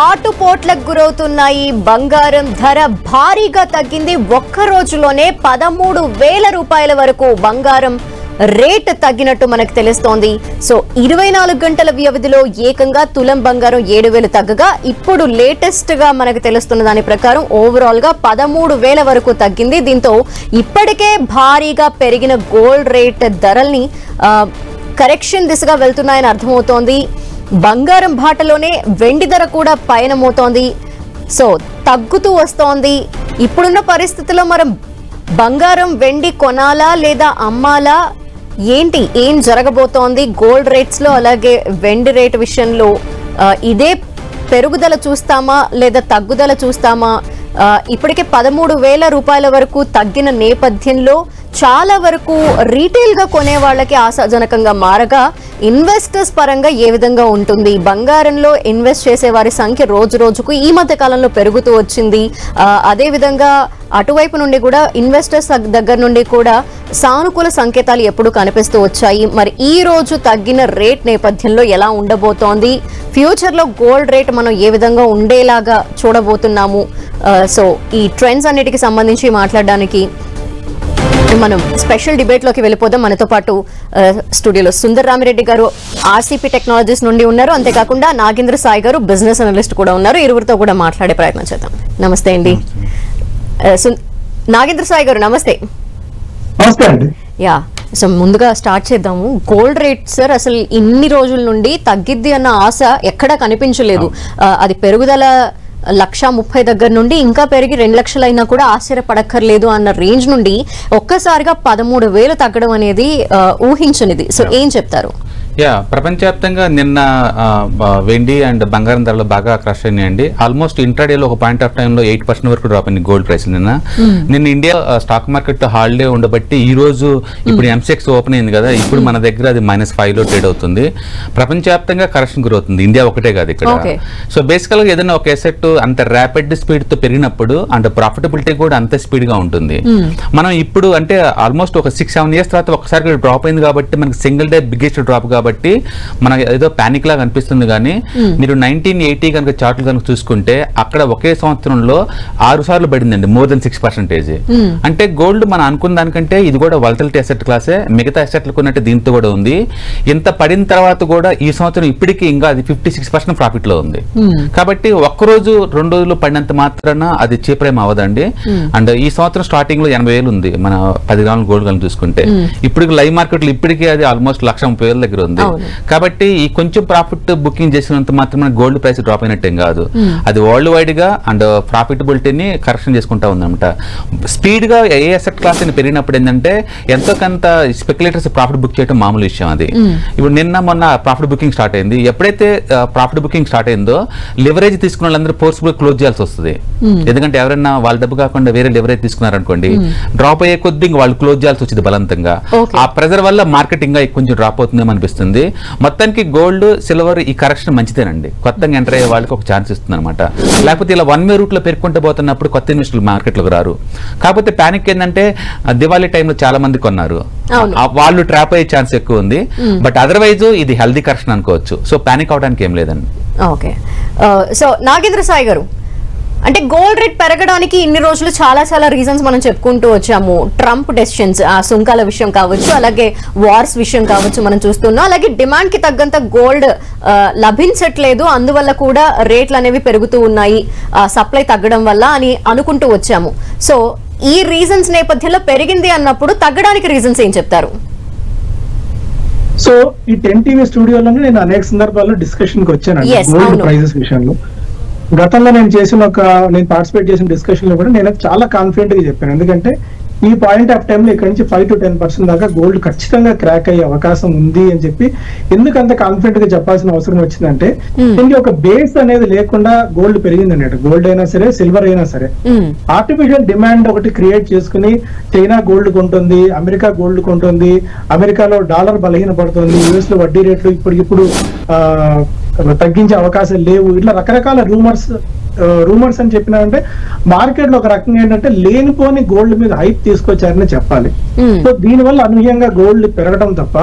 ఆటుపోట్లకు గురవుతున్నాయి. బంగారం ధర భారీగా తగ్గింది. ఒక్క రోజులోనే 13,000 రూపాయల వరకు బంగారం రేట్ తగ్గినట్టు మనకు తెలుస్తోంది. సో 24 గంటల వ్యవధిలో ఏకంగా తులం బంగారం 7,000 తగ్గగా ఇప్పుడు లేటెస్ట్ గా మనకు తెలుస్తున్న దాని ప్రకారం ఓవరాల్ గా 13,000 వరకు తగ్గింది. దీంతో ఇప్పటికే భారీగా పెరిగిన గోల్డ్ రేట్ ధరల్ని కరెక్షన్ దిశగా వెళ్తున్నాయని అర్థమవుతోంది. బంగారం బాటలోనే వెండి ధర కూడా పయనమవుతోంది. సో తగ్గుతూ వస్తోంది. ఇప్పుడున్న పరిస్థితుల్లో మనం బంగారం వెండి కొనాలా లేదా అమ్మాలా, ఏంటి ఏం జరగబోతోంది గోల్డ్ రేట్స్ లో, అలాగే వెండి రేట్ విషయంలో ఇదే పెరుగుదల చూస్తామా లేదా తగ్గుదల చూస్తామా? ఇప్పటికే 13,000 రూపాయల వరకు తగ్గిన నేపథ్యంలో చాలా వరకు రీటైల్ గా కొనే వాళ్ళకి ఆశాజనకంగా మారగా ఇన్వెస్టర్స్ పరంగా ఏ విధంగా ఉంటుంది? బంగారంలో ఇన్వెస్ట్ చేసే వారి సంఖ్య రోజు రోజుకు ఈ మధ్య కాలంలో పెరుగుతూ వచ్చింది. అదే విధంగా అటువైపు నుండి కూడా ఇన్వెస్టర్స్ దగ్గర నుండి కూడా సానుకూల సంకేతాలు ఎప్పుడు కనిపిస్తూ వచ్చాయి. మరి ఈ రోజు తగ్గిన రేట్ నేపథ్యంలో ఎలా ఉండబోతోంది? ఫ్యూచర్ లో గోల్డ్ రేట్ మనం ఏ విధంగా ఉండేలాగా చూడబోతున్నాము? సో ఈ ట్రెండ్స్ అన్నిటికి సంబంధించి మాట్లాడడానికి మనం స్పెషల్ డిబేట్ లోకి వెళ్ళిపోదాం. మనతో పాటు స్టూడియోలో సుందర్ రామిరెడ్డి గారు ఆర్సీపీ టెక్నాలజీస్ నుండి ఉన్నారు. అంతేకాకుండా నాగేంద్ర సాయి గారు బిజినెస్ అనలిస్ట్ కూడా ఉన్నారు. ఇరువురితో కూడా మాట్లాడే ప్రయత్నం చేద్దాం. నమస్తే అండి. నాగేంద్ర సాయి గారు నమస్తే. నమస్తే అండి. యా, సో ముందుగా స్టార్ట్ చేద్దాము. గోల్డ్ రేట్ సార్ అసలు ఇన్ని రోజుల నుండి తగ్గిద్ది అన్న ఆశ ఎక్కడా కనిపించలేదు. అది పెరుగుదల 1,30,000 దగ్గర నుండి ఇంకా పెరిగి 2 లక్షలు అయినా కూడా ఆశ్చర్యపడక్కర్లేదు అన్న రేంజ్ నుండి ఒక్కసారిగా 13,000 తగ్గడం అనేది ఊహించనిది. సో ఏం చెప్తారు? ప్రపంచవ్యాప్తంగా నిన్న వెండి అండ్ బంగారం ధరలు బాగా క్రష్ అయినాయండి. ఆల్మోస్ట్ ఇంట్రాడేలో ఒక పాయింట్ ఆఫ్ టైంలో 8% వరకు డ్రాప్ అయింది గోల్డ్ ప్రైస్. నిన్న ఇండియా స్టాక్ మార్కెట్ హాలిడే ఉండబట్టి ఈ రోజు ఇప్పుడు ఎంసెక్స్ ఓపెన్ అయింది కదా, ఇప్పుడు మన దగ్గర అది -5లో ట్రేడ్ అవుతుంది. ప్రపంచవ్యాప్తంగా కరెక్షన్ గురవుతుంది, ఇండియా ఒకటే కాదు ఇక్కడ. సో బేసికల్ గా ఏదైనా ఒక అసెట్ అంత ర్యాపిడ్ స్పీడ్ తో పెరిగినప్పుడు అండ్ ప్రాఫిటబిలిటీ కూడా అంత స్పీడ్ గా ఉంటుంది. మనం ఇప్పుడు అంటే ఆల్మోస్ట్ ఒక 6-7 ఇయర్స్ తర్వాత ఒకసారి డ్రాప్ అయింది కాబట్టి మనకి సింగిల్ డే బిగ్గెస్ట్ డ్రాప్ కాబట్టి మనకి ఏదో పానిక్ లాగా అనిపిస్తుంది. కానీ మీరు 1980 కనుక చార్ట్లు కనుక చూసుకుంటే అక్కడ ఒకే సంవత్సరంలో 6 సార్లు పడిందండి, మోర్ దెన్ 6%. అంటే గోల్డ్ మనం అనుకున్న దానికంటే ఇది కూడా వలటిలిటీ అసెట్ క్లాసే, మిగతా అసెట్లకు ఉన్నట్టు దీంతో కూడా ఉంది. ఇంత పడిన తర్వాత కూడా ఈ సంవత్సరం ఇప్పటికీ ఇంకా అది 56% ప్రాఫిట్ లో ఉంది. కాబట్టి ఒక్కరోజు 2 రోజులు పడినంత మాత్రాన అది చీప్ ఏం అవ్వదండి. అండ్ ఈ సంవత్సరం స్టార్టింగ్ లో 80,000 ఉంది మన 10 గ్రాముల గోల్డ్ కనుక చూసుకుంటే. ఇప్పుడు లైవ్ మార్కెట్ లో ఇప్పటికీ అది ఆల్మోస్ట్ 1,30,000 దగ్గర ఉంది. కాబట్టి ఈ కొంచెం ప్రాఫిట్ బుకింగ్ చేసినంత మాత్రం గోల్డ్ ప్రైస్ డ్రాప్ అయినట్టేం కాదు. అది వరల్డ్ వైడ్ గా అండ్ ప్రాఫిటబిలిటీని కరెక్షన్ చేసుకుంటా ఉందన్నమాట. స్పీడ్ గా ఏ అసెట్ క్లాస్ అని పెరిగినప్పుడు ఏంటంటే ఎంతో కొంత స్పెక్యులేటర్స్ ప్రాఫిట్ బుక్ చేయడం మామూలు విషయం. అది ఇప్పుడు నిన్న మొన్న ప్రాఫిట్ బుకింగ్ స్టార్ట్ అయింది. ఎప్పుడైతే ప్రాఫిట్ బుకింగ్ స్టార్ట్ అయిందో లివరేజ్ తీసుకున్న వాళ్ళందరూ ఫోర్స్ఫుల్ క్లోజ్ చేయాల్సి వస్తుంది. ఎందుకంటే ఎవరైనా వాళ్ళ డబ్బు కాకుండా వేరే లివరేజ్ తీసుకున్నారనుకోండి, డ్రాప్ అయ్యే కొద్ది వాళ్ళు క్లోజ్ చేయాల్సి వచ్చింది బలవంతంగా. ఆ ప్రెజర్ వల్ల మార్కెట్ ఇంకా కొంచెం డ్రాప్ అవుతుందేమో అనిపిస్తుంది. మొత్తానికి గోల్డ్ సిల్వర్ ఈ కరెక్షన్ మంచిదేనండి, కొత్తగా ఎంటర్ అయ్యే వాళ్ళకి ఒక ఛాన్స్ ఇస్తుంది అనమాట. లేకపోతే ఇలా 1 వే రూట్ లో పెరుగుకుంటూ పోతున్నప్పుడు కొత్త ఇన్వెస్టర్లు మార్కెట్లోకి రారు. కాకపోతే పానిక్ ఏంటంటే దివాళీ టైంలో చాలా మంది కొన్నారు, వాళ్ళు ట్రాప్ అయ్యే ఛాన్స్ ఎక్కువ ఉంది. బట్ అదర్వైజ్ ఇది హెల్దీ కరెక్షన్ అనుకోవచ్చు. సో పానిక్ అవడానికి ఏం లేదండి. ఓకే, సో నాగేంద్ర సాయి గారు, అంటే గోల్డ్ రేట్ పెరగడానికి ఇన్ని రోజులు చాలా రీజన్స్ మనం చెప్పుకుంటూ వచ్చాము. ట్రంప్ డెసిషన్స్, ఆ సుంకాల విషయం కావచ్చు, అలాగే వార్స్ విషయం కావచ్చు మనం చూస్తున్నాం. అలాగే డిమాండ్ కి తగ్గంత గోల్డ్ లభించట్లేదు, అందువల్ల కూడా రేట్లు అనేవి పెరుగుతూ ఉన్నాయి సప్లై తగ్గడం వల్ల అని అనుకుంటూ వచ్చాము. సో ఈ రీజన్స్ నేపథ్యంలో పెరిగింది అన్నప్పుడు తగ్గడానికి రీజన్స్ ఏం చెప్తారు? సో ఈ 10 టీవీ స్టూడియోలోనే నేను అనేక సందర్భాల్లో డిస్కషన్ కి వచ్చాను గోల్డ్ ప్రైజెస్ విషయంలో. గతంలో నేను పార్టిసిపేట్ చేసిన డిస్కషన్ లో కూడా నేను చాలా కాన్ఫిడెంట్ గా చెప్పాను. ఎందుకంటే ఈ పాయింట్ ఆఫ్ టైమ్ లో ఇక్కడ నుంచి 5 to 10% దాకా గోల్డ్ ఖచ్చితంగా క్రాక్ అయ్యే అవకాశం ఉంది అని చెప్పి ఎందుకు అంత కాన్ఫిడెంట్ గా చెప్పాల్సిన అవసరం వచ్చిందంటే, దీనికి ఒక బేస్ అనేది లేకుండా గోల్డ్ పెరిగింది అన్నట్టు. గోల్డ్ అయినా సరే, సిల్వర్ అయినా సరే, ఆర్టిఫిషియల్ డిమాండ్ ఒకటి క్రియేట్ చేసుకుని చైనా గోల్డ్ కొంటుంది, అమెరికా గోల్డ్ కొంటుంది, అమెరికాలో డాలర్ బలహీనపడుతుంది, యుఎస్ లో వడ్డీ రేట్లు ఇప్పటికిప్పుడు తగ్గించే అవకాశాలు లేవు, ఇట్లా రకరకాల రూమర్స్ రూమర్స్ అని చెప్పినారంటే మార్కెట్ లో ఒక రకంగా ఏంటంటే లేనిపోని గోల్డ్ మీద హైప్ తీసుకొచ్చారని చెప్పాలి. సో దీనివల్ల అనూహ్యంగా గోల్డ్ పెరగడం తప్ప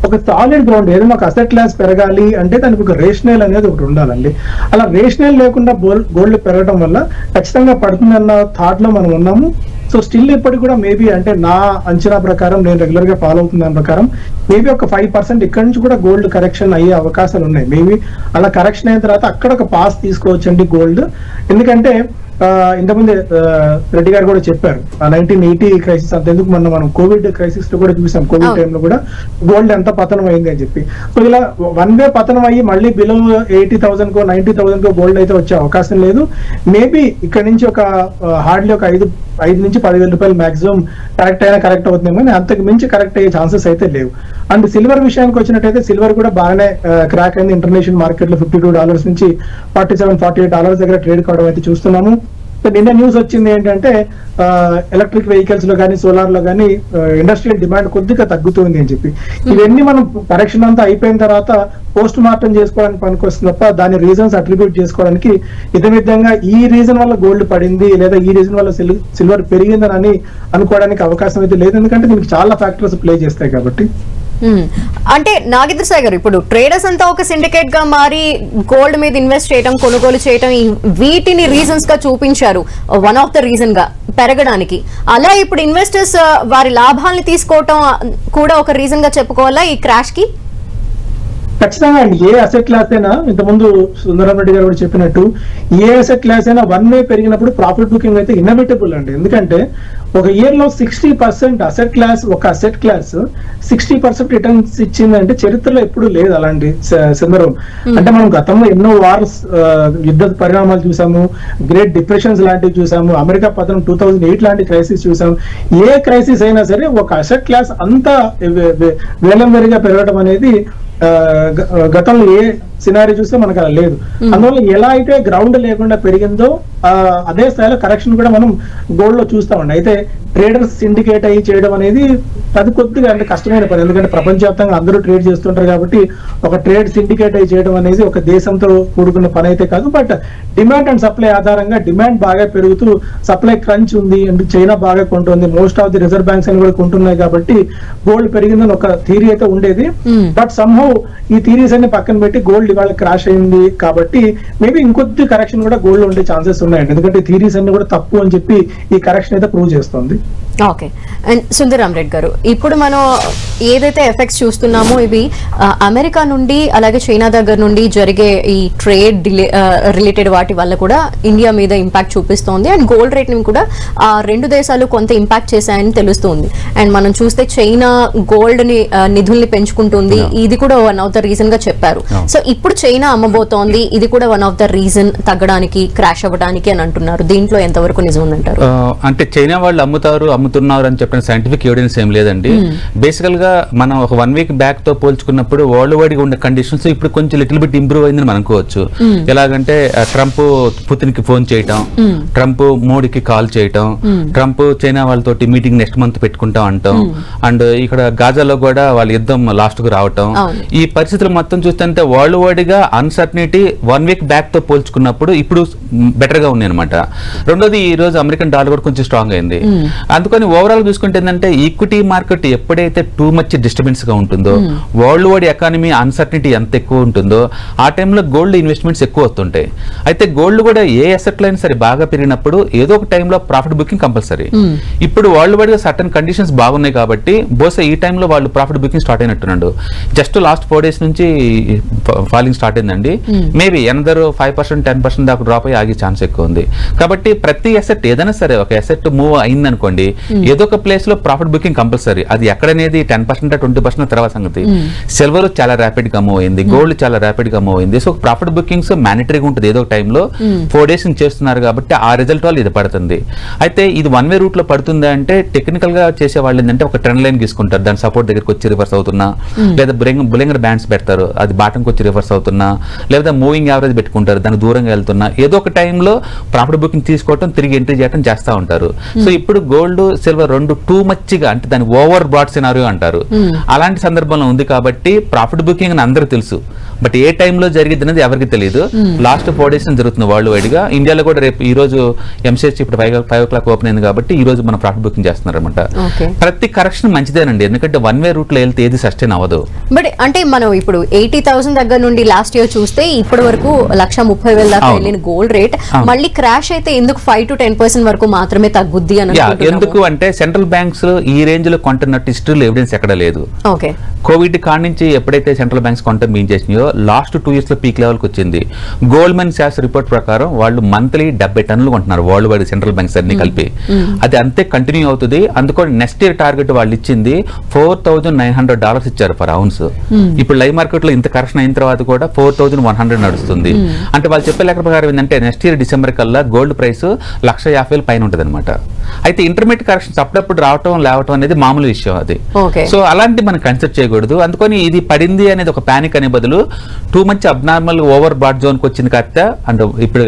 ఒక సాలిడ్ గ్రౌండ్ ఏదైనా ఒక అసెట్ క్లాస్ పెరగాలి అంటే దానికి ఒక రేషనల్ అనేది ఒకటి ఉండాలండి. అలా రేషనల్ లేకుండా గోల్డ్ పెరగడం వల్ల ఖచ్చితంగా పడుతుందన్న థాట్ లో మనం ఉన్నాము. సో స్టిల్ ఇప్పటికి కూడా మేబీ అంటే నా అంచనా ప్రకారం నేను రెగ్యులర్ గా ఫాలో అవుతున్న దాని ప్రకారం మేబీ ఒక 5% ఇక్కడ నుంచి కూడా గోల్డ్ కరెక్షన్ అయ్యే అవకాశాలు ఉన్నాయి. మేబీ అలా కరెక్షన్ అయిన తర్వాత అక్కడ ఒక పాస్ తీసుకోవచ్చండి గోల్డ్. ఎందుకంటే ఇంతకుముందు రెడ్డి గారు కూడా చెప్పారు 1980 క్రైసిస్ అంతెందుకు మనం కోవిడ్ క్రైసిస్ లో కూడా చూసాం. కోవిడ్ టైంలో కూడా గోల్డ్ ఎంత పతనం అయింది అని చెప్పి. సో ఇలా వన్ వే పతనం అయ్యి మళ్ళీ బిలో 80,000 కో 90,000 కో గోల్డ్ అయితే వచ్చే అవకాశం లేదు. మేబీ ఇక్కడ నుంచి ఒక హార్డ్లీ ఒక 5 నుంచి 10,000 రూపాయలు మాక్సిమం కరెక్ట్ అయినా కరెక్ట్ అవుతుంది, కానీ అంతకు మించి కరెక్ట్ అయ్యే ఛాన్సెస్ అయితే లేవు. అండ్ సిల్వర్ విషయానికి వచ్చినట్టయితే సిల్వర్ కూడా బాగానే క్రాక్ అయింది. ఇంటర్నేషనల్ మార్కెట్ లో $52 నుంచి $47-48 దగ్గర ట్రేడ్ కావడం అయితే చూస్తున్నాము. నిన్న న్యూస్ వచ్చింది ఏంటంటే ఎలక్ట్రిక్ వెహికల్స్ లో కానీ సోలార్ లో కానీ ఇండస్ట్రియల్ డిమాండ్ కొద్దిగా తగ్గుతుంది అని చెప్పి. ఇవన్నీ మనం కరెక్షన్ అంతా అయిపోయిన తర్వాత పోస్ట్ మార్టం చేసుకోవడానికి పనికొస్తుంది తప్ప దాని రీజన్స్ అట్రిబ్యూట్ చేసుకోవడానికి విధంగా ఈ రీజన్ వల్ల గోల్డ్ పడింది లేదా ఈ రీజన్ వల్ల సిల్వర్ పెరిగిందని అనుకోవడానికి అవకాశం అయితే లేదు. ఎందుకంటే దీనికి చాలా ఫ్యాక్టర్స్ ప్లే చేస్తాయి కాబట్టి. అంటే నాగేంద్ర సాయి గారు, ఇప్పుడు ట్రేడర్స్ అంతా ఒక సిండికేట్ గా మారి గోల్డ్ మీద ఇన్వెస్ట్ చేయడం, కొనుగోలు చేయడం, వీటిని రీజన్స్ గా చూపించారు వన్ ఆఫ్ ద రీజన్ గా పెరగడానికి. అలా ఇప్పుడు ఇన్వెస్టర్స్ వారి లాభాలని తీసుకోవటం కూడా ఒక రీజన్ గా చెప్పుకోవాలా ఈ క్రాష్ కి? ఖచ్చితంగా అండి. ఏ అసెట్ క్లాస్ అయినా ఇంతకుముందు సుందరం రెడ్డి గారు కూడా చెప్పినట్టు ఏ అసెట్ క్లాస్ అయినా వన్ వే పెరిగినప్పుడు ప్రాఫిట్ బుకింగ్ అయితే ఇన్నోవేటబుల్ అండి. ఎందుకంటే ఒక ఇయర్ లో 60% అసెట్ క్లాస్ ఒక అసెట్ క్లాస్ 60% రిటర్న్స్ ఇచ్చిందంటే చరిత్రలో ఎప్పుడు లేదు అలాంటి సందర్భం. అంటే మనం గతంలో ఎన్నో వార్స్ యుద్ధ పరిణామాలు చూసాము, గ్రేట్ డిప్రెషన్స్ లాంటివి చూసాము, అమెరికా పతనం 2008 లాంటి క్రైసిస్ చూసాము. ఏ క్రైసిస్ అయినా సరే ఒక అసెట్ క్లాస్ అంతా వేలం వేరుగా పెరగడం అనేది గతంలో ఏ సినారీ చూస్తే మనకు అలా లేదు. అందువల్ల ఎలా అయితే గ్రౌండ్ లేకుండా పెరిగిందో అదే స్థాయిలో కరెక్షన్ కూడా మనం గోల్డ్ లో చూస్తామండి. అయితే ట్రేడర్స్ సిండికేట్ అయ్యి చేయడం అనేది అది కొద్దిగా అంటే కష్టమైన పని. ఎందుకంటే ప్రపంచవ్యాప్తంగా అందరూ ట్రేడ్ చేస్తుంటారు కాబట్టి ఒక ట్రేడ్ సిండికేట్ అయ్యి చేయడం అనేది ఒక దేశంతో కూడుకున్న పని అయితే కాదు. బట్ డిమాండ్ అండ్ సప్లై ఆధారంగా డిమాండ్ బాగా పెరుగుతూ సప్లై క్రంచ్ ఉంది అండ్ చైనా బాగా కొంటుంది, most of the reserve banks అని కూడా కొంటున్నాయి కాబట్టి గోల్డ్ పెరిగిందని ఒక థియరీ అయితే ఉండేది. బట్ సమ్హౌ ఈ థియరీస్ అన్ని పక్కన పెట్టి గోల్డ్ ఇవాళ క్రాష్ అయింది కాబట్టి మేబీ ఇంకొద్ది కరెక్షన్ కూడా గోల్డ్ ఉండే ఛాన్సెస్ ఉన్నాయండి. ఎందుకంటే థియరీస్ అన్ని కూడా తప్పు అని చెప్పి ఈ కరెక్షన్ అయితే ప్రూవ్ చేస్తుంది. ఓకే. అండ్ సుందరం రెడ్డి గారు, ఇప్పుడు మనం ఏదైతే ఎఫెక్ట్స్ చూస్తున్నామో ఇవి అమెరికా నుండి అలాగే చైనా దగ్గర నుండి జరిగే ఈ ట్రేడ్ రిలేటెడ్ వాటి వల్ల కూడా ఇండియా మీద ఇంపాక్ట్ చూపిస్తోంది. అండ్ గోల్డ్ రేట్ ని కూడా ఆ రెండు దేశాలు కొంత ఇంపాక్ట్ చేశాయని తెలుస్తుంది. అండ్ మనం చూస్తే చైనా గోల్డ్ ని నిధుల్ని పెంచుకుంటుంది, ఇది కూడా వన్ ఆఫ్ ద రీజన్ గా చెప్పారు. సో ఇప్పుడు చైనా అమ్మబోతోంది, ఇది కూడా వన్ ఆఫ్ ద రీజన్ తగ్గడానికి, క్రాష్ అవ్వడానికి అని అంటున్నారు. దీంట్లో ఎంతవరకు నిజం ఉందంటారు? అంటే చైనా వాళ్ళు అమ్ముతున్నారు అని చెప్పిన సైంటిఫిక్ ఎవిడెన్స్ ఏం లేదండి. బేసికల్ గా మనం ఒక 1 వీక్ బ్యాక్ తో పోల్చుకున్నప్పుడు వరల్డ్ వైడ్ గా ఉన్న కండిషన్స్ ఇప్పుడు కొంచెం లిటిల్ బిట్ ఇంప్రూవ్ అయిందని మనం అనుకోవచ్చు. ఎలాగంటే ట్రంప్ పుతిన్ కి ఫోన్ చేయటం, ట్రంప్ మోడీకి కాల్ చేయటం, ట్రంప్ చైనా వాళ్ళతోటి మీటింగ్ నెక్స్ట్ మంత్ పెట్టుకుంటాం అంటాం, అండ్ ఇక్కడ గాజాలో కూడా వాళ్ళ యుద్ధం లాస్ట్ కు రావటం, ఈ పరిస్థితులు మొత్తం చూస్తుంటే వరల్డ్ వైడ్ గా అన్సర్టనిటీ 1 వీక్ బ్యాక్ తో పోల్చుకున్నప్పుడు ఇప్పుడు బెటర్ గా ఉంది అనమాట. రెండోది ఈ రోజు అమెరికన్ డాలర్ కూడా కొంచెం స్ట్రాంగ్ అయింది. అందుకని ఓవరాల్ చూసుకుంటే ఏంటంటే ఈక్విటీ మార్కెట్ ఎప్పుడైతే టూ మచ్ డిస్టర్బెన్స్ గా ఉంటుందో, వరల్డ్ వైడ్ ఎకానమీ అన్సర్టనిటీ ఎంత ఎక్కువ ఉంటుందో ఆ టైంలో గోల్డ్ ఇన్వెస్ట్మెంట్స్ ఎక్కువ వస్తుంటాయి. అయితే గోల్డ్ కూడా ఏ అసెట్ లైన్ సరే బాగా పెరిగినప్పుడు ఏదో ఒక టైంలో ప్రాఫిట్ బుకింగ్ కంపల్సరీ. ఇప్పుడు వరల్డ్ వైడ్ గా సర్టన్ కండిషన్స్ బాగున్నాయి కాబట్టి బహుశా ఈ టైంలో వాళ్ళు ప్రాఫిట్ బుకింగ్ స్టార్ట్ అయినట్టున్నాడు. జస్ట్ లాస్ట్ 4 days నుంచి ఫాలింగ్ స్టార్ట్ అయిందండి. మేబీ ఎనదర్ 5% 10% దాకా డ్రాప్ అయ్యి ఆగే ఛాన్స్ ఎక్కువ ఉంది. కాబట్టి ప్రతి అసెట్ ఏదైనా సరే ఒక అసెట్ మూవ్ అయింది అనుకోండి, ఏదో ఒక ప్లేస్ లో ప్రాఫిట్ బుకింగ్ కంపల్సరీ. అది ఎక్కడనేది 10% 20% తర్వాత సంగతి. సిల్వర్ చాలా ర్యాపిడ్ గా మూవ్ అయింది, గోల్డ్ చాలా ర్యాపిడ్ గా మూవ్ అయింది. సో ప్రాఫిట్ బుకింగ్స్ మ్యాండటరీగా ఉంటుంది ఏదో ఒక టైంలో. 4 days చేస్తున్నారు కాబట్టి ఆ రిజల్ట్ వాళ్ళు ఇది పడుతుంది. అయితే ఇది 1 way రూట్ లో పడుతుందా అంటే టెక్నికల్ గా చేసే వాళ్ళు ఏంటంటే ఒక ట్రెండ్ లైన్ తీసుకుంటారు, దాని సపోర్ట్ దగ్గరికి వచ్చి రివర్స్ అవుతున్నా, లేదా బులింగర్ బ్యాండ్స్ పెడతారు, అది బాటంకి వచ్చి రివర్స్ అవుతున్నా, లేదా మూవింగ్ యావరేజ్ పెట్టుకుంటారు, దానికి దూరంగా వెళ్తున్నా, ఏదో ఒక టైంలో ప్రాఫిట్ బుకింగ్ తీసుకోవడం తిరిగి ఎంట్రీ చేయడం చేస్తూ ఉంటారు. సో ఇప్పుడు గోల్డ్ సిల్వర్ రెండు టూ మచ్గా అంటే దాని ఓవర్ బ్రాడ్ సినారియో అంటారు. అలాంటి సందర్భంలో ఉంది కాబట్టి ప్రాఫిట్ బుకింగ్ అని అందరూ తెలుసు, బట్ ఏ టైంలో జరిగింది అనేది ఎవరికి తెలియదు. లాస్ట్ 4 days జరుగుతుంది వరల్డ్ వైడ్ గా. ఇండియాలో కూడా రేపు ఈ రోజు ఎంసీహెచ్ ఇప్పుడు 5 o'clock ఓపెన్ అయింది కాబట్టి ఈ రోజు మనం ప్రాఫిట్ బుకింగ్ చేస్తున్నారు అనమాట. ప్రతి కరెక్షన్ మంచిదేనండి, ఎందుకంటే వన్ వే రూట్ లో వెళ్తే ఏది సస్టైన్ అవ్వదు. బట్ అంటే మనం ఇప్పుడు 80,000 దగ్గర నుండి లాస్ట్ ఇయర్ చూస్తే ఇప్పటి వరకు 1,30,000 దాకా వెళ్ళిన గోల్డ్ రేట్ మళ్ళీ క్రాష్ అయితే ఎందుకు 5 to 10% వరకు మాత్రమే తగ్గుద్ది అని ఎందుకు అంటే సెంట్రల్ బ్యాంక్స్ ఈ రేంజ్ లో కొంటున్నట్టు హిస్టరీలో ఎవిడెన్స్ ఎక్కడ లేదు. కోవిడ్ కాడి నుంచి ఎప్పుడైతే సెంట్రల్ బ్యాంక్స్ కొంట చేసినాయో లాస్ట్ 2 years లో పీక్ లెవెల్కి వచ్చింది. గోల్డ్మెన్ సాక్స్ రిపోర్ట్ ప్రకారం వాళ్ళు మంత్లీ 70 టన్నులు కొంటున్నారు వరల్డ్ వైడ్ సెంట్రల్ బ్యాంక్స్ అన్ని కలిపి. అది అంతే కంటిన్యూ అవుతుంది. అందుకని నెక్స్ట్ ఇయర్ టార్గెట్ వాళ్ళు ఇచ్చింది $4,900 ఇచ్చారు పర్ ounce. ఇప్పుడు లైవ్ మార్కెట్ లో ఇంత కరెక్షన్ అయిన తర్వాత కూడా 4,100 నడుస్తుంది. అంటే వాళ్ళు చెప్పే లెక్క ప్రకారం ఏంటంటే నెక్స్ట్ ఇయర్ డిసెంబర్ కల్లా గోల్డ్ ప్రైస్ 1,50,000 పైన ఉంటుంది అనమాట. అయితే ఇంటర్మీడియట్ కరెక్షన్స్ అప్పుడప్పుడు లేవటం అనేది మామూలు విషయం అది. సో అలాంటి మనం కన్సిడర్ చేయకూడదు. అందుకని ఇది పడింది అనేది ఒక పానిక్ అనే బదులు too much abnormal over broad zone కి వచ్చింది కాస్త అంటే ఇప్పుడు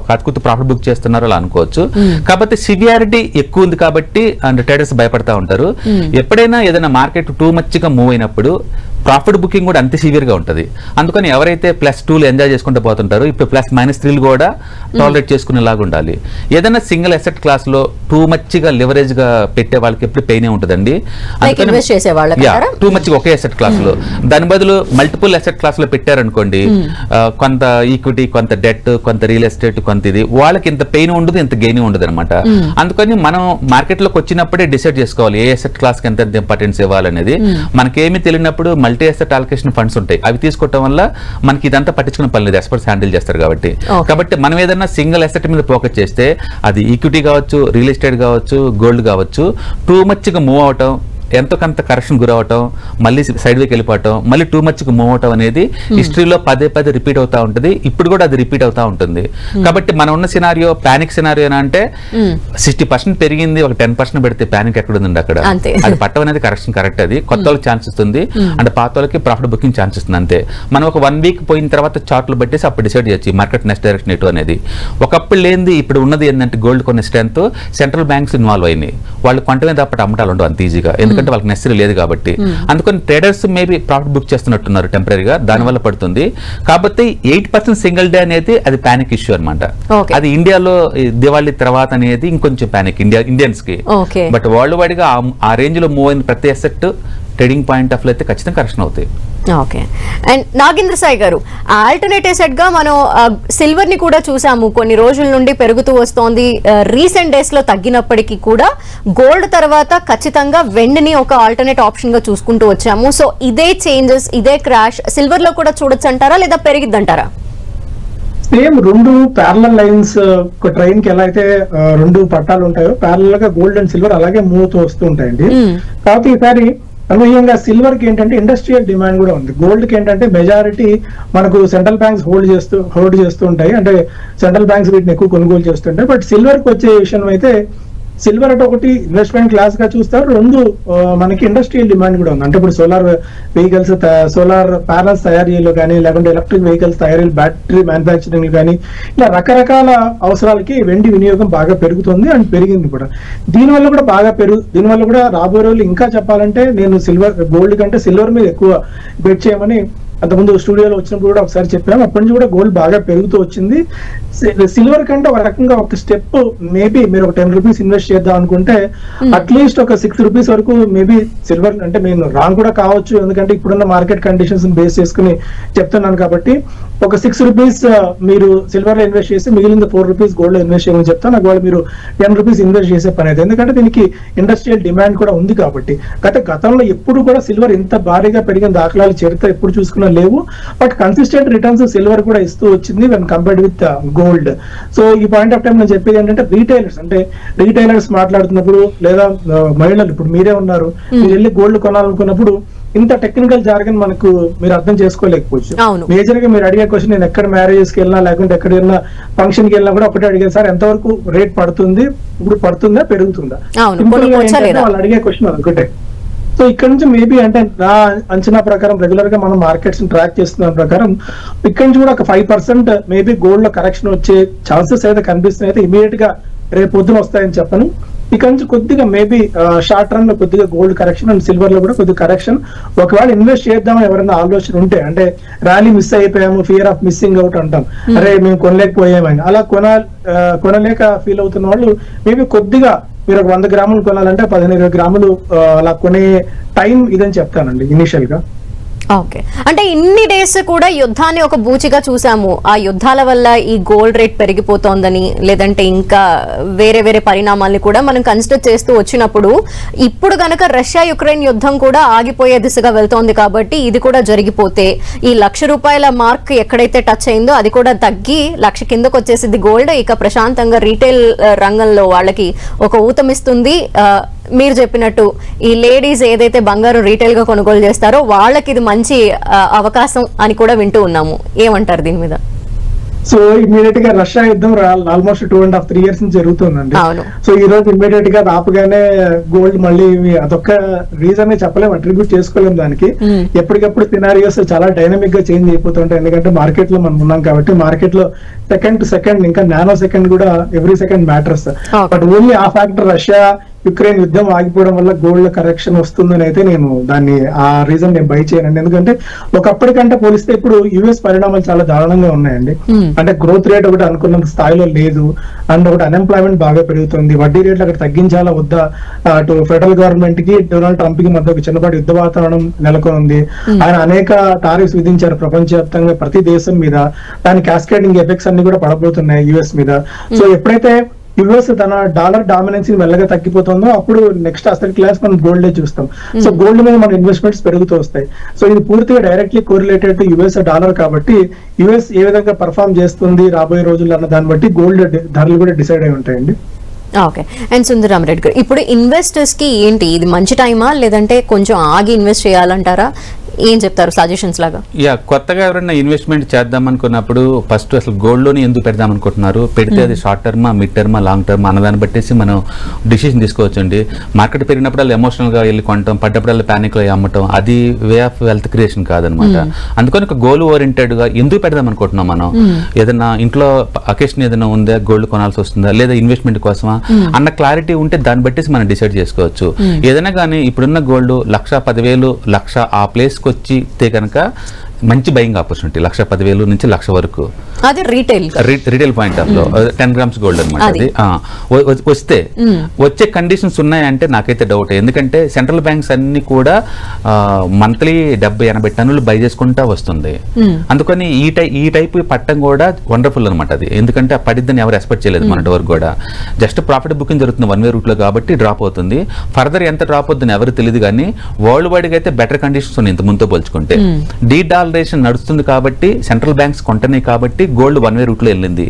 కాటుకుతూ ప్రాఫిట్ బుక్ చేస్తున్నారు అలా అనుకోవచ్చు. కాబట్టి సివియారిటీ ఎక్కువ ఉంది కాబట్టి అండ్ ట్రేడర్స్ భయపడతా ఉంటారు. ఎప్పుడైనా ఏదైనా మార్కెట్ టూ మచ్ గా మూవ్ అయినప్పుడు ప్రాఫిట్ బుకింగ్ కూడా అంతే సివియర్ గా ఉంటుంది. అందుకని ఎవరైతే +2 ఎంజాయ్ చేసుకుంటూ పోతుంటారో ఇప్పుడు +-3 కూడా టాలరేట్ చేసుకునేలాగా ఉండాలి. ఏదైనా సింగిల్ అసెట్ క్లాస్ లో టూ మచ్ గా లివరేజ్ గా పెట్టే వాళ్ళకి ఎప్పుడు పెయిన్ ఉంటుందండి. టూ మచ్ ఒకే అసెట్ క్లాస్ లో దాని బదులు మల్టిపుల్ అసెట్ క్లాస్ లో పెట్టారనుకోండి, కొంత ఈక్విటీ, కొంత డెట్, కొంత రియల్ ఎస్టేట్, కొంత ఇది, వాళ్ళకి ఇంత పెయిన్ ఉండదు, ఇంత గెయిన్ ఉండదు అనమాట. అందుకని మనం మార్కెట్ లోకి వచ్చినప్పుడే డిసైడ్ చేసుకోవాలి ఏ అసెట్ క్లాస్ కి ఎంత ఇంపార్టెన్స్ ఇవ్వాలనేది. మనకేమి తెలియనప్పుడు మల్టీ అసెట్ అలొకేషన్ ఫండ్స్ ఉంటాయి, అవి తీసుకోవడం వల్ల మనకి ఇదంతా పట్టించుకునే పని లేదు, ఎక్స్పర్ట్స్ హ్యాండిల్ చేస్తారు కాబట్టి మనం ఏదైనా సింగిల్ అసెట్ మీద ఫోకస్ చేస్తే అది ఈక్విటీ కావచ్చు, రియల్ ఎస్టేట్ కావచ్చు, గోల్డ్ కావచ్చు, టూ మచ్ గా మూవ్ అవటం, ఎంతో కొంత కరెక్షన్ గురవటం, మళ్ళీ సైడ్ వేకి వెళ్ళిపోవటం, మళ్ళీ టూ మచ్ గా మూవ్ అవటం అనేది హిస్టరీలో పదే రిపీట్ అవుతా ఉంటుంది. ఇప్పుడు కూడా అది రిపీట్ అవుతా ఉంటుంది. కాబట్టి మనం ఉన్న సినారియో పానిక్ సినారియో అంటే 60% పెరిగింది, ఒక 10% పెడితే పానిక్ ఎక్కడ ఉందండి అక్కడ. అది పట్టం అనేది కరెక్షన్ కరెక్ట్, అది కొత్త వాళ్ళకి ఛాన్స్ ఇస్తుంది అంటే పాత వాళ్ళకి ప్రాఫిట్ బుకింగ్ ఛాన్స్ ఇస్తుంది అంతే. మనం ఒక 1 week పోయిన తర్వాత చార్ట్లు పెట్టేసి అప్పుడు డిసైడ్ చేయొచ్చు మార్కెట్ నెక్స్ట్ డైరెక్షన్ ఎటు అనేది. ఒకప్పుడు లేనిది ఇప్పుడు ఉన్నది ఏంటంటే గోల్డ్ కొన్న స్ట్రెంత్ సెంట్రల్ బ్యాంక్స్ ఇన్వాల్వ్ అయినాయి. వాళ్ళు కొంటమే తప్ప అమ్మటాలు ఉండవు అంత ఈజీగా, ఎందుకంటే వాళ్ళకి నెసరీ లేదు కాబట్టి. అందుకని ట్రేడర్స్ మేబీ ప్రాఫిట్ బుక్ చేస్తున్నట్టున్నారు టెంపరీగా, దానివల్ల పడుతుంది. కాబట్టి 8% సింగిల్ డే అనేది అది పానిక్ ఇష్యూ అనమాట. అది ఇండియాలో దివాళీ తర్వాత అనేది ఇంకొంచెం పానిక్ ఇండియన్స్ కి. బట్ వరల్డ్ వైడ్ గా ఆ రేంజ్ లో మూవ్ అయిన ప్రతి అసెట్ ట్రేడింగ్ పాయింట్ ఆఫ్ లో అయితే ఖచ్చితంగా కరెక్షన్ అవుతాయి. ఓకే. అండ్ నాగేంద్ర సాయి గారు, ఆల్టర్నేట్ అసెట్ గా మనం సిల్వర్ ని కూడా చూసాము, కొన్ని రోజుల నుండి పెరుగుతూ వస్తోంది. రీసెంట్ డేస్ లో తగ్గినప్పటికీ కూడా గోల్డ్ తర్వాత ఖచ్చితంగా వెండిని ఒక ఆల్టర్నేట్ ఆప్షన్ గా చూసుకుంటూ వచ్చాము. సో ఇదే చేంజెస్, ఇదే క్రాష్ సిల్వర్ లో కూడా చూడొచ్చు అంటారా లేదా పెరిగిద్దంటారా? సేమ్ రెండు ప్యారలల్ లైన్స్, ఒక ట్రైన్ కి ఎలా అయితే రెండు పట్టాలు ఉంటాయో ప్యారలల్ గా గోల్డ్ అండ్ సిల్వర్ అలాగే మూవ్ అవుతూ వస్తూ ఉంటాయండి. కాబట్టి ఈసారి అనూహ్యంగా సిల్వర్ కి ఏంటంటే ఇండస్ట్రియల్ డిమాండ్ కూడా ఉంది. గోల్డ్ కి ఏంటంటే మెజారిటీ మనకు సెంట్రల్ బ్యాంక్స్ హోల్డ్ చేస్తూ ఉంటాయి, అంటే సెంట్రల్ బ్యాంక్స్ వీటిని ఎక్కువ కొనుగోలు చేస్తుంటాయి. బట్ సిల్వర్ కి వచ్చే విషయం అయితే సిల్వర్ అంటే ఒకటి ఇన్వెస్ట్మెంట్ క్లాస్ గా చూస్తారు, రెండు మనకి ఇండస్ట్రియల్ డిమాండ్ కూడా ఉంది. అంటే ఇప్పుడు సోలార్ వెహికల్స్, సోలార్ ప్యానల్స్ తయారీలో కానీ, లేకుంటే ఎలక్ట్రిక్ వెహికల్స్ తయారీ, బ్యాటరీ మ్యానుఫ్యాక్చరింగ్ కానీ, ఇలా రకరకాల అవసరాలకి వెండి వినియోగం బాగా పెరుగుతుంది అండ్ పెరిగింది కూడా. దీనివల్ల కూడా రాబోయే రోజులు ఇంకా చెప్పాలంటే నేను గోల్డ్ కంటే సిల్వర్ మీద ఎక్కువ బెట్ చేయమని అంతకుముందు స్టూడియోలో వచ్చినప్పుడు కూడా ఒకసారి చెప్పాము. అప్పటి నుంచి కూడా గోల్డ్ బాగా పెరుగుతూ వచ్చింది. సిల్వర్ కంటే ఒక రకంగా ఒక స్టెప్ మేబీ మీరు ఒక 10 రూపీస్ ఇన్వెస్ట్ చేద్దాం అనుకుంటే అట్లీస్ట్ ఒక 6 రూపీస్ వరకు మేబీ సిల్వర్, అంటే నేను రాంగ్ కూడా కావచ్చు ఎందుకంటే ఇప్పుడున్న మార్కెట్ కండిషన్స్ బేస్ చేసుకుని చెప్తున్నాను కాబట్టి, ఒక 6 రూపీస్ మీరు సిల్వర్ లో ఇన్వెస్ట్ చేసి మిగిలిన 4 రూపీస్ గోల్డ్ లో ఇన్వెస్ట్ చేయమని చెప్తాను. ఒకవేళ మీరు 10 రూపీస్ ఇన్వెస్ట్ చేసే పని అయితే, ఎందుకంటే దీనికి ఇండస్ట్రియల్ డిమాండ్ కూడా ఉంది కాబట్టి. గతంలో ఎప్పుడు కూడా సిల్వర్ ఇంత భారీగా పెరిగిన దాఖలాలు చరిత్ర ఎప్పుడు చూసుకున్నా లేవు. బట్ కన్సిస్టెంట్ రిటర్న్స్ సిల్వర్ కూడా ఇస్తూ వచ్చింది when compared with gold. So ఈ పాయింట్ ఆఫ్ టైం నేను చెప్పేది ఏంటంటే రీటైలర్స్ మాట్లాడుతున్నప్పుడు, లేదా మహిళలు, ఇప్పుడు మీరే ఉన్నారు, మీరు వెళ్ళి గోల్డ్ కొనాలనుకున్నప్పుడు ఇంత టెక్నికల్ జార్గన్ మనకు మీరు అర్థం చేసుకోలేకపోవచ్చు. మేజర్ గా మీరు అడిగే క్వశ్చన్, నేను ఎక్కడ మ్యారేజెస్ కి వెళ్ళినా లేకుంటే ఎక్కడ వెళ్ళినా ఫంక్షన్ కి వెళ్ళినా కూడా ఒకటే అడిగాను, సార్ ఎంతవరకు రేట్ పడుతుంది, ఇప్పుడు పడుతుందా పెరుగుతుందా? వాళ్ళు అడిగే క్వశ్చన్ ఒకటే. సో ఇక్కడ నుంచి మేబీ అంటే నా అంచనా ప్రకారం, రెగ్యులర్ గా మనం మార్కెట్స్ ట్రాక్ చేస్తున్న ప్రకారం, ఇక్కడ నుంచి కూడా ఒక 5% మేబీ గోల్డ్ లో కరెక్షన్ వచ్చే ఛాన్సెస్ అయితే కనిపిస్తున్నాయి. అయితే ఇమీడియట్ గా రేపు పొద్దున వస్తాయని చెప్పను. ఇక నుంచి కొద్దిగా మేబీ షార్ట్ రన్ లో కొద్దిగా గోల్డ్ కరెక్షన్ అండ్ సిల్వర్ లో కూడా కొద్దిగా కరెక్షన్. ఒకవేళ ఇన్వెస్ట్ చేద్దామని ఎవరైనా ఆలోచన ఉంటే, అంటే ర్యాలీ మిస్ అయిపోయాము, ఫియర్ ఆఫ్ మిస్సింగ్ అవుట్ అంటాం, అరే మేము కొనలేకపోయామని, అలా కొనలేక ఫీల్ అవుతున్న వాళ్ళు మేబీ కొద్దిగా మీరు 100 గ్రాములు కొనాలంటే 15-20 గ్రాములు అలా కొనే టైం ఇదని చెప్తానండి ఇనిషియల్ గా. ఓకే, అంటే ఇన్ని డేస్ కూడా యుద్ధాన్ని ఒక బూచిగా చూసాము. ఆ యుద్ధాల వల్ల ఈ గోల్డ్ రేట్ పెరిగిపోతోందని, లేదంటే ఇంకా వేరే వేరే పరిణామాల్ని కూడా మనం కన్సిడర్ చేస్తూ వచ్చినప్పుడు, ఇప్పుడు గనక రష్యా యుక్రెయిన్ యుద్ధం కూడా ఆగిపోయే దిశగా వెళ్తోంది కాబట్టి ఇది కూడా జరిగిపోతే ఈ ₹1,00,000 మార్క్ ఎక్కడైతే టచ్ అయిందో అది కూడా తగ్గి 1,00,000 కిందకు వచ్చేసింది గోల్డ్. ఇక ప్రశాంతంగా రీటైల్ రంగంలో వాళ్ళకి ఒక ఊతమిస్తుంది. మీరు చెప్పినట్టు ఈ లేడీస్ ఏదైతే బంగారం రీటైల్ గా కొనుగోలు చేస్తారో వాళ్ళకి ఇది మంచి అవకాశం అని కూడా వింటూ ఉన్నాము. ఏమంటారు దీని మీద? సో ఇమీడియట్ గా రష్యా యుద్ధం ఆల్మోస్ట్ 2.5-3 years నుంచి జరుగుతుందండి. సో ఈ రోజు ఇమీడియట్ గా ఆపగానే గోల్డ్ మళ్ళీ అదొక్క రీజన్ చెప్పలేము, అట్రిబ్యూట్ చేసుకోలేము దానికి. ఎప్పటికప్పుడు సినారియోస్ చాలా డైనమిక్ గా చేంజ్ అయిపోతుంటాయి, ఎందుకంటే మార్కెట్ లో మనం ఉన్నాం కాబట్టి. మార్కెట్ లో సెకండ్ టు సెకండ్, ఇంకా నానో సెకండ్ కూడా every second matters. But only ఆ ఫ్యాక్టర్ రష్యా యుక్రెయిన్ యుద్ధం ఆగిపోవడం వల్ల గోల్డ్ కరెక్షన్ వస్తుందని అయితే నేను దాన్ని ఆ రీజన్ నేను బై చేయనండి. ఎందుకంటే ఒకప్పటికంటే పోలిస్తే ఇప్పుడు యుఎస్ పరిణామాలు చాలా దారుణంగా ఉన్నాయండి. అంటే గ్రోత్ రేట్ ఒకటి అనుకున్నంత స్థాయిలో లేదు, అండ్ ఒకటి అన్ఎంప్లాయ్మెంట్ బాగా పెరుగుతుంది, వడ్డీ రేట్లు అక్కడ తగ్గించాలా వద్దా, అటు ఫెడరల్ గవర్నమెంట్ కి డొనాల్డ్ ట్రంప్ కి మధ్య ఒక చిన్నపాటి యుద్ధ వాతావరణం నెలకొంది. ఆయన అనేక టారిఫ్స్ విధించారు ప్రపంచవ్యాప్తంగా ప్రతి దేశం మీద, దాని క్యాస్కేడింగ్ ఎఫెక్ట్స్ అన్ని కూడా పడబోతున్నాయి యుఎస్ మీద. సో ఎప్పుడైతే యుఎస్ తన డాలర్ డామినెన్స్ మెల్లగా తగ్గిపోతుందో అప్పుడు నెక్స్ట్ అసెట్ క్లాస్ మనం గోల్డ్ చూస్తాం. సో గోల్డ్ మీద మన ఇన్వెస్ట్మెంట్స్ పెరుగుతూ వస్తాయి. సో ఇది పూర్తిగా directly correlated to US dollar కాబట్టి యుఎస్ ఏ విధంగా పర్ఫార్మ్ చేస్తుంది రాబోయే రోజుల్లో అన్న దాన్ని బట్టి గోల్డ్ ధరలు కూడా డిసైడ్ అయి ఉంటాయండి. ఓకే, అండ్ సుందరరామరెడ్డి గారు, ఇప్పుడు ఇన్వెస్టర్స్ కి ఏంటి ఇది మంచి టైమా, లేదంటే కొంచెం ఆగి ఇన్వెస్ట్ చేయాలంటారా? ఏం చెప్తారు సజెషన్స్ లాగా? కొత్తగా ఎవరైనా ఇన్వెస్ట్మెంట్ చేద్దాం అనుకున్నప్పుడు ఫస్ట్ అసలు గోల్డ్ లోని ఎందుకు పెడదాం అనుకుంటున్నారు, పెడితే అది షార్ట్ టర్మా, మిడ్ టర్మా, లాంగ్ టర్మా అన్నదాన్ని బట్టేసి మనం డిసిషన్ తీసుకోవచ్చండి. మార్కెట్ పెరిగినప్పుడల్లా ఎమోషనల్ గా వెళ్ళి కొనటం, పడ్డప్పుడల్లా ప్యానిక్ లో అమ్మటం, అది వే ఆఫ్ వెల్త్ క్రియేషన్ కాదనమాట. అందుకని ఒక గోల్ ఓరియంటెడ్ గా ఎందుకు పెడదాం అనుకుంటున్నాం మనం, ఏదైనా ఇంట్లో అకేషన్ ఏదైనా ఉందా, గోల్డ్ కొనాల్సి వస్తుందా, లేదా ఇన్వెస్ట్మెంట్ కోసమా అన్న క్లారిటీ ఉంటే దాన్ని బట్టేసి మనం డిసైడ్ చేసుకోవచ్చు. ఏదైనా కానీ ఇప్పుడున్న గోల్డ్ 1,10,000, 1,00,000 ఆ ప్లేస్ వచ్చితే కనుక మంచి బయింగ్ ఆపర్చునిటీ. 1,10,000 నుంచి 1,00,000 వరకు అది రీటైల్ పాయింట్ ఆఫ్ లో 10 grams గోల్డ్ అనమాట. అది వస్తే వచ్చే కండిషన్స్ ఉన్నాయంటే నాకైతే డౌట్. ఎందుకంటే సెంట్రల్ బ్యాంక్స్ అన్ని కూడా మంత్లీ 70-80 టన్నులు బై చేసుకుంటా వస్తుంది. అందుకని ఈ టైప్ పట్టం కూడా వండర్ఫుల్ అనమాట. అది ఎందుకంటే ఆ పడిద్దని ఎవరు ఎక్స్పెక్ట్ చేయలేదు మొన్నటి వరకు కూడా. జస్ట్ ప్రాఫిట్ బుకింగ్ జరుగుతుంది వన్ వే రూట్ లో కాబట్టి డ్రాప్ అవుతుంది. ఫర్దర్ ఎంత డ్రాప్ అవుతుందని ఎవరు తెలియదు, కానీ వరల్డ్ వైడ్ గా అయితే బెటర్ కండిషన్స్ ఉన్నాయి ఇంత ముందుతో పోల్చుకుంటే. డాలరేషన్ నడుస్తుంది కాబట్టి సెంట్రల్ బ్యాంక్స్ కొంటున్నాయి కాబట్టి గోల్డ్ వన్ వే రూట్ లో వెళ్ళింది.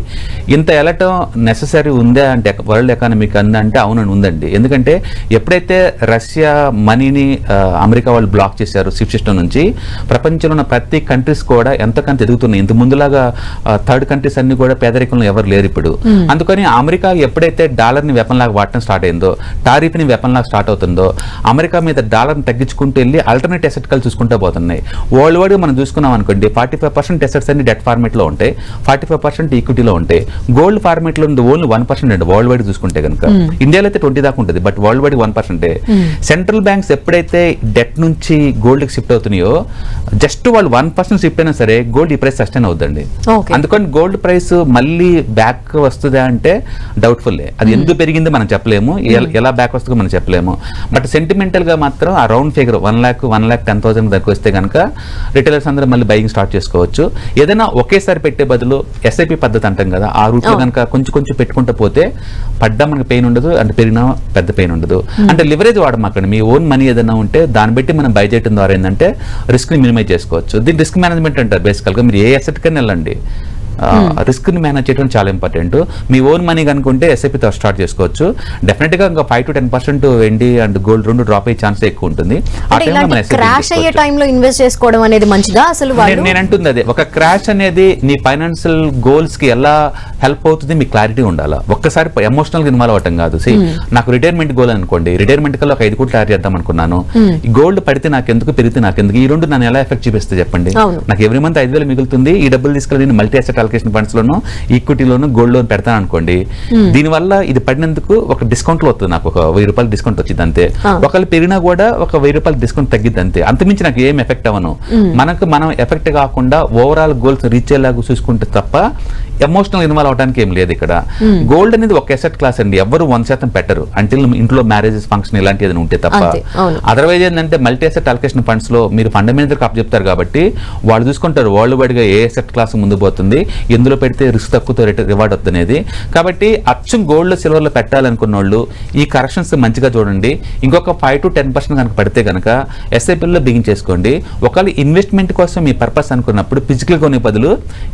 ఇంత వెళ్ళటం నెససరీ ఉందా అంటే వరల్డ్ ఎకానమీకి అందంటే అవునని ఉందండి. ఎందుకంటే ఎప్పుడైతే రష్యా మనీని అమెరికా వాళ్ళు బ్లాక్ చేశారు సిప్ సిస్టమ్ నుంచి, ప్రపంచంలో ఉన్న ప్రతి కంట్రీస్ కూడా ఎంతకంత ఎదుగుతున్నాయి. ఇంత ముందులాగా థర్డ్ కంట్రీస్ అన్ని కూడా పేదరికంలో ఎవరు లేరు ఇప్పుడు. అందుకని అమెరికా ఎప్పుడైతే డాలర్ ని వెపన్ లాగా వాడటం స్టార్ట్ అయిందో, టారిఫ్ ని వెపన్ లాగా స్టార్ట్ అవుతుందో, అమెరికా మీద డాలర్ ని తగ్గించుకుంటూ వెళ్ళి ఆల్టర్నేట్ అసెట్ కల్ చూసుకుంటూ పోతున్నాయి. వరల్డ్ వైడ్ మనం చూసుకున్నాం అనుకోండి, 45% అసెట్స్ అన్ని డెట్ ఫార్మేట్ లో ఉంటాయి, 45% ఈక్విటీలో ఉంటాయి. గోల్డ్ ఫార్మేట్ లో ఉంది ఓన్లీ 1% అండి వరల్డ్ వైడ్ చూసుకుంటే కనుక. ఇండియాలో అయితే 20 దాకా ఉంటుంది, but world wide 1%. Central banks ఎప్పుడైతే డెట్ నుంచి గోల్డ్ కి షిఫ్ట్ అవుతున్నాయో, జస్ట్ వాళ్ళు 1% షిఫ్ట్ అయినా సరే గోల్డ్ ఈ ప్రైస్ సస్టైన్ అవుతుందండి. అందుకని గోల్డ్ ప్రైస్ మళ్ళీ బ్యాక్ వస్తుందా అంటే డౌట్ఫుల్. అది ఎందుకు పెరిగిందో మనం చెప్పలేము, ఎలా బ్యాక్ వస్తుందో మనం చెప్పలేము. బట్ సెంటిమెంటల్ గా మాత్రం ఆ రౌండ్ ఫిగర్ 1,10,000 దగ్గర వస్తే కనుక రిటైలర్స్ అందరూ మళ్ళీ బయింగ్ స్టార్ట్ చేసుకోవచ్చు. ఏదైనా ఒకేసారి పెట్టే బదులు ఎస్ఐపి పద్ధతి అంటాం కదా, ఆ రూట్ లో కనుక కొంచెం కొంచెం పెట్టుకుంటూ పోతే పడ్డా మనకి పెయిన్ ఉండదు, అంటే పెరిగినా పెద్ద పెయిన్ ఉండదు. అంటే లివరేజ్ వాడమాకండి. మీ ఓన్ మనీ ఏదైనా ఉంటే దాన్ని బట్టి మనం బై చేయడం ద్వారా ఏంటంటే రిస్క్ ని మినిమైజ్ చేసుకోవచ్చు. దీన్ని రిస్క్ మేనేజ్మెంట్ అంటారు బేసికల్ గా. మీరు ఏ అసెట్ కన్నా వెళ్ళండి, రిస్క్ ని మేనేజ్ చేయడం చాలా ఇంపార్టెంట్. మీ ఓన్ మనీ కనుకుంటే ఎస్ఐపితో స్టార్ట్ చేసుకోవచ్చు. డెఫినెట్ గా ఇంకా 5 to 10% వెండి అండ్ గోల్డ్ రెండు డ్రాప్ అయ్యే ఛాన్స్ ఎక్కువ ఉంటుంది. క్రాష్ అయ్యే టైంలో ఇన్వెస్ట్ చేసుకోవడం అనేది మంచిదా? అసలు నేను అంటుంది అదే, ఒక క్రాష్ అనేది నీ ఫైనాన్షియల్ గోల్స్ కి ఎలా హెల్ప్ అవుతుంది మీకు క్లారిటీ ఉండాలా. ఒక్కసారి ఎమోషనల్ గా ఇన్వాల్వ్ అవటం కాదు. నాకు రిటైర్మెంట్ గోల్ అనుకోండి, రిటైర్మెంట్ కల్లా ఒక 5 కోట్లు తయారు చేద్దాం అనుకున్నాను. గోల్డ్ పడితే నాకెందుకు, పెరిగితే నాకెందుకు, ఈ రెండు నన్ను ఎలా ఎఫెక్ట్ చూపిస్తే చెప్పండి. నాకు ఎవ్రీ మంత్ 5,000 మిగులుతుంది, ఈ డబ్బులు తీసుకెళ్ళి నేను మల్టీ అసెట్ అలొకేషన్ ఫండ్స్ లోను ఈక్విటీలోను గోల్డ్ లోన్ పెడతాను అనుకోండి, దీనివల్ల ఇది పడినందుకు ఒక డిస్కౌంట్ లో వస్తుంది, నాకు ఒక 1000 రూపాయలు డిస్కౌంట్ వచ్చింది అంతే. ఒకళ్ళు పెరిగినా కూడా ఒక 1000 రూపాయలు డిస్కౌంట్ తగ్గిద్ది అంతే, అంతమించి నాకు ఏం ఎఫెక్ట్ అవ్వను. మనం ఎఫెక్ట్ కాకుండా ఓవరాల్ గోల్స్ రీచ్ అయ్యేలాగా చూసుకుంటే తప్ప ఎమోషనల్ ఇన్వాల్వ్ అవడానికి ఏం లేదు ఇక్కడ. గోల్డ్ అనేది ఒక ఎసెట్ క్లాస్ అండి, ఎవరు 1% పెట్టరు అంటిల్ ఇంట్లో మ్యారేజెస్ ఫంక్షన్ ఇలాంటి ఏదైనా ఉంటే తప్ప. అదర్వైజ్ ఏంటంటే మల్టీ అసెట్ అలొకేషన్ ఫండ్స్ లో మీరు ఫండమెంటల్ అప్ చెప్తారు కాబట్టి వాళ్ళు చూసుకుంటారు వరల్డ్ వైడ్ గా ఏ అసెట్ క్లాస్ ముందు పోతుంది, ఎందులో పెడితే రిస్క్ తక్కువతో రివార్డ్ వస్తుంది అనేది. కాబట్టి అచ్చం గోల్డ్ సిల్వర్ లో పెట్టాలనుకున్న వాళ్ళు ఈ కరెక్షన్స్ మంచిగా చూడండి. ఇంకొక 5 to 10% కనుక పడితే కనుక ఎస్ఐపీలో బిగించేసుకోండి. ఒకవేళ ఇన్వెస్ట్మెంట్ కోసం మీ పర్పస్ అనుకున్నప్పుడు ఫిజికల్ కొనే బదులు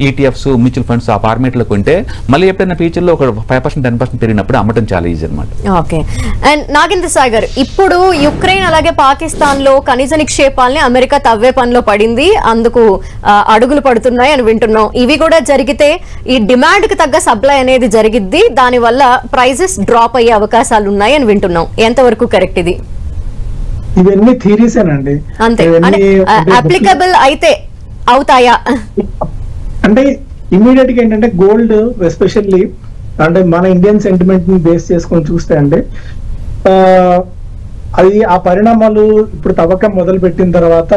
ఈటీఎఫ్స్ మ్యూచువల్ ఫండ్స్ ఆ ఫార్మేట్ లో కొంటే మళ్ళీ ఎప్పుడైనా ఫ్యూచర్ లో ఒక 5% 10% పెరిగినప్పుడు అమ్మటం చాలా ఈజీ అనమాట. ఓకే. అండ్ నాగేంద్ర సాగర్, ఇప్పుడు యుక్రెయిన్ అలాగే పాకిస్తాన్ లో ఖనిజ నిక్షేపాలని అమెరికా తవ్వే పనిలో పడింది, అందుకు అడుగులు పడుతున్నాయి అని వింటున్నాం. ఇవి కూడా జరిగితే ఈ డిమాండ్ కి తగ్గ సప్లై అనేది జరిగిద్ది, దాని వల్ల ప్రైజెస్ డ్రాప్ అయ్యే అవకాశాలు ఉన్నాయి అని వింటున్నాం. ఎంతవరకు కరెక్ట్ ఇది? ఇవన్నీ థియరీసేనండి, అంతే. అప్లికబుల్ అయితే అవుతాయా అంటే ఇమ్మీడియట్ గా ఏంటంటే గోల్డ్ ఎస్పెషల్లీ అంటే మన ఇండియన్ సెంటిమెంట్ ని బేస్ చేసుకొని చూస్తే అంటే అది ఆ పరిణామాలు ఇప్పుడు తవ్వకం మొదలు పెట్టిన తర్వాత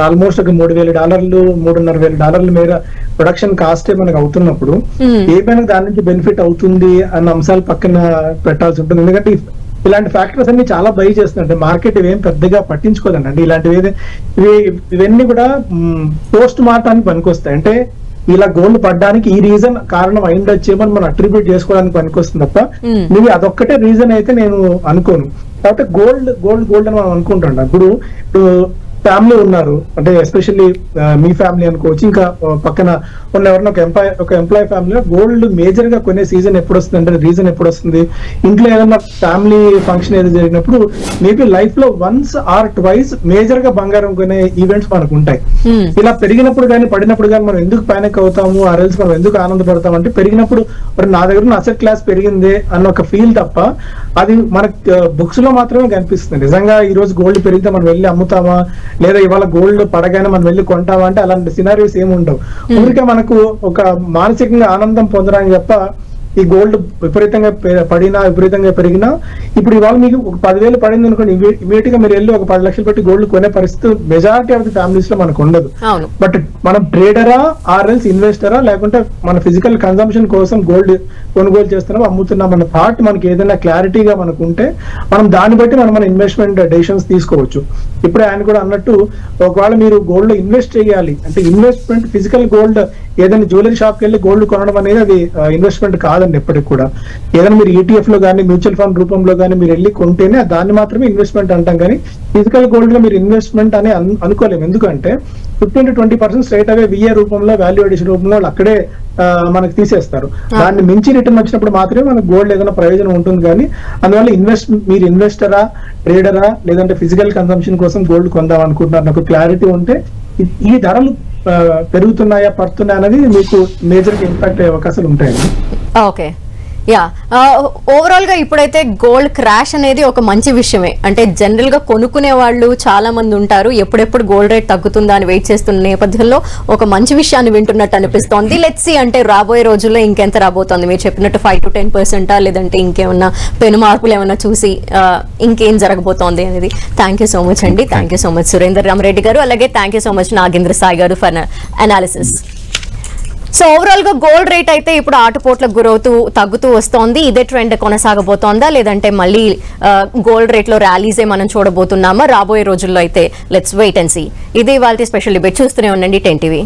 ఆల్మోస్ట్ ఒక $3,000 $3,500 మేర ప్రొడక్షన్ కాస్ట్ మనకు అవుతున్నప్పుడు ఏమైనా దాని నుంచి బెనిఫిట్ అవుతుంది అన్న అంశాలు పక్కన పెట్టాల్సి ఉంటుంది. ఎందుకంటే ఇలాంటి ఫ్యాక్టర్స్ అన్ని చాలా బై చేస్తుంటే మార్కెట్ ఇవేం పెద్దగా పట్టించుకోదండి. అంటే ఇలాంటివి ఇవన్నీ కూడా పోస్ట్ మార్టానికి పనికొస్తాయి. అంటే ఇలా గోల్డ్ పడ్డానికి ఈ రీజన్ కారణం అయిండొచ్చేమని మనం అట్రిబ్యూట్ చేసుకోవడానికి పనికొస్తుంది తప్ప నువ్వు అదొక్కటే రీజన్ అయితే నేను అనుకోను. కాబట్టి గోల్డ్ అని మనం అనుకుంటాం. ఇప్పుడు ఫ్యామిలీ ఉన్నారు అంటే ఎస్పెషల్లీ మీ ఫ్యామిలీ అనుకోవచ్చు, ఇంకా పక్కన ఉన్న ఎవరైనా ఒక ఎంప్లాయీ ఫ్యామిలీలో గోల్డ్ మేజర్ గా కొనే సీజన్ ఎప్పుడు వస్తుంది అంటే రీజన్ ఎప్పుడు వస్తుంది, ఇంట్లో ఏదైనా ఫ్యామిలీ ఫంక్షన్ ఏదో జరిగినప్పుడు మేబీ లైఫ్ లో వన్స్ ఆర్ ట్వైస్ మేజర్ గా బంగారం కొనే ఈవెంట్స్ మనకు ఉంటాయి. ఇలా పెరిగినప్పుడు కానీ పడినప్పుడు కానీ మనం ఎందుకు పానిక్ అవుతాము, ఆర్ఎల్స్ మనం ఎందుకు ఆనందపడతాం అంటే పెరిగినప్పుడు మరి నా దగ్గర ఉన్న అసెట్ క్లాస్ పెరిగిందే అన్న ఒక ఫీల్ తప్ప అది మనకు బుక్స్ లో మాత్రమే కనిపిస్తుంది. నిజంగా ఈ రోజు గోల్డ్ పెరిగితే మనం వెళ్ళి అమ్ముతామా, లేదా ఇవాళ గోల్డ్ పడగానే మనం వెళ్ళి కొంటామా అంటే అలాంటి సినారియోస్ ఏమి ఉండవు. ఊరికే మనకు ఒక మానసికంగా ఆనందం పొందడానికి తప్ప ఈ గోల్డ్ విపరీతంగా విపరీతంగా పెరిగినా ఇప్పుడు ఇవాళ మీకు ఒక 10,000 పడింది అనుకోండి, ఇమీడియట్ గా మీరు వెళ్ళి ఒక 10 లక్షలు పెట్టి గోల్డ్ కొనే పరిస్థితి మెజారిటీ ఆఫ్ ది ఫ్యామిలీస్ లో మనకు ఉండదు. బట్ మనం ట్రేడరా ఆర్ఎల్స్ ఇన్వెస్టరా లేకుంటే మన ఫిజికల్ కన్సంప్షన్ కోసం గోల్డ్ కొనుగోలు చేస్తున్నాం అమ్ముతున్నాం అన్న థాట్ మనకి ఏదైనా క్లారిటీగా మనకు ఉంటే మనం దాన్ని బట్టి మన ఇన్వెస్ట్మెంట్ డెసిషన్స్ తీసుకోవచ్చు. ఇప్పుడే ఆయన కూడా అన్నట్టు ఒకవేళ మీరు గోల్డ్ లో ఇన్వెస్ట్ చేయాలి అంటే ఇన్వెస్ట్మెంట్ ఫిజికల్ గోల్డ్ ఏదైనా జ్యువెలరీ షాప్కి వెళ్ళి గోల్డ్ కొనడం అనేది అది ఇన్వెస్ట్మెంట్ కాదండి. ఎప్పటికి కూడా ఏదైనా మీరు ఈటీఎఫ్ లో కానీ మ్యూచువల్ ఫండ్ రూపంలో కానీ మీరు వెళ్ళి కొంటేనే దాన్ని మాత్రమే ఇన్వెస్ట్మెంట్ అంటాం, కానీ ఫిజికల్ గోల్డ్ లో మీరు ఇన్వెస్ట్మెంట్ అని అనుకోలేము. ఎందుకంటే 15 to 20% స్ట్రైట్ అవే విఏ రూపంలో వాల్యూ అడిషన్ రూపంలో అక్కడే మనకు తీసేస్తారు. దాన్ని మించి రిటర్న్ వచ్చినప్పుడు మాత్రమే మనకు గోల్డ్ ఏదైనా ప్రయోజనం ఉంటుంది. కానీ అందువల్ల మీరు ఇన్వెస్టరా ట్రేడరా లేదంటే ఫిజికల్ కన్సంప్షన్ కోసం గోల్డ్ కొందాం అనుకుంటున్నారు నాకు క్లారిటీ ఉంటే ఈ ధరలు పెరుగుతున్నాయా పడుతున్నాయా అనేది మీకు మేజర్ గా ఇంపాక్ట్ అయ్యే అవకాశాలు ఉంటాయండి. ఓకే, యా, ఓవరాల్ గా ఇప్పుడైతే గోల్డ్ క్రాష్ అనేది ఒక మంచి విషయమే. అంటే జనరల్ గా కొనుక్కునే వాళ్ళు చాలా మంది ఉంటారు, ఎప్పుడెప్పుడు గోల్డ్ రేట్ తగ్గుతుందా అని వెయిట్ చేస్తున్న నేపథ్యంలో ఒక మంచి విషయాన్ని వింటున్నట్టు అనిపిస్తోంది. లెట్స్ సీ అంటే రాబోయే రోజుల్లో ఇంకెంత రాబోతోంది, మీరు చెప్పినట్టు 5 to 10% లేదంటే ఇంకేమన్నా పెను మార్పులు ఏమన్నా చూసి ఇంకేం జరగబోతోంది అనేది. థ్యాంక్ యూ సో మచ్ అండి. Thank you so much Surender Rama Reddy గారు, అలాగే thank you so much Nagendra Sai గారు ఫర్ అనాలిసిస్. సో ఓవరాల్ గా గోల్డ్ రేట్ అయితే ఇప్పుడు ఆటుపోట్లకు గురవుతూ తగ్గుతూ వస్తోంది. ఇదే ట్రెండ్ కొనసాగబోతోందా లేదంటే మళ్ళీ గోల్డ్ రేట్ లో ర్యాలీసే మనం చూడబోతున్నామా రాబోయే రోజుల్లో అయితే లెట్స్ వెయిట్ అండ్ సీ. ఇది ఇవాల్టి స్పెషల్ డిబేట్. చూస్తూనే ఉండండి 10 TV.